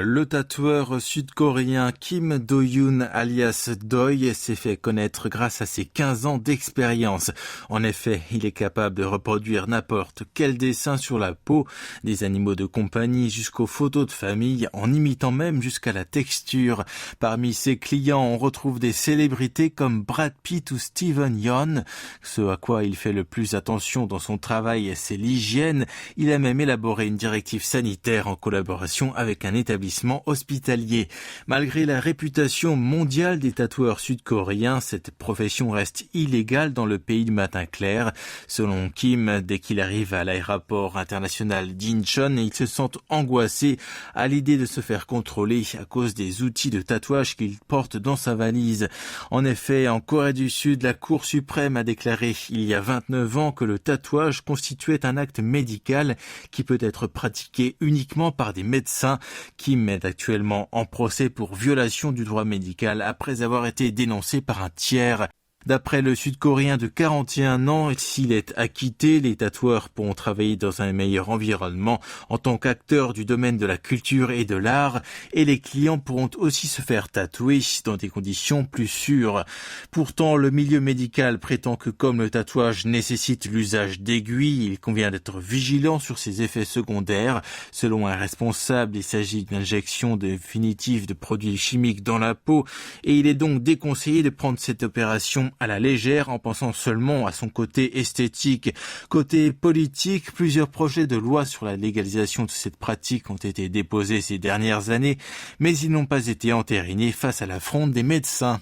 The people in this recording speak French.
Le tatoueur sud-coréen Kim Do-yoon alias Doi s'est fait connaître grâce à ses 15 ans d'expérience. En effet, il est capable de reproduire n'importe quel dessin sur la peau, des animaux de compagnie jusqu'aux photos de famille, en imitant même jusqu'à la texture. Parmi ses clients, on retrouve des célébrités comme Brad Pitt ou Steven Yeun. Ce à quoi il fait le plus attention dans son travail, c'est l'hygiène. Il a même élaboré une directive sanitaire en collaboration avec un établissement hospitalier. Malgré la réputation mondiale des tatoueurs sud-coréens, cette profession reste illégale dans le pays du matin clair. Selon Kim, dès qu'il arrive à l'aéroport international d'Incheon, il se sent angoissé à l'idée de se faire contrôler à cause des outils de tatouage qu'il porte dans sa valise. En effet, en Corée du Sud, la Cour suprême a déclaré il y a 29 ans que le tatouage constituait un acte médical qui peut être pratiqué uniquement par des médecins. Kim est actuellement en procès pour violation du droit médical après avoir été dénoncé par un tiers. D'après le Sud-Coréen de 41 ans, s'il est acquitté, les tatoueurs pourront travailler dans un meilleur environnement en tant qu'acteurs du domaine de la culture et de l'art, et les clients pourront aussi se faire tatouer dans des conditions plus sûres. Pourtant, le milieu médical prétend que comme le tatouage nécessite l'usage d'aiguilles, il convient d'être vigilant sur ses effets secondaires. Selon un responsable, il s'agit d'une injection définitive de produits chimiques dans la peau, et il est donc déconseillé de prendre cette opération à la légère en pensant seulement à son côté esthétique. Côté politique, plusieurs projets de loi sur la légalisation de cette pratique ont été déposés ces dernières années, mais ils n'ont pas été entérinés face à la fronde des médecins.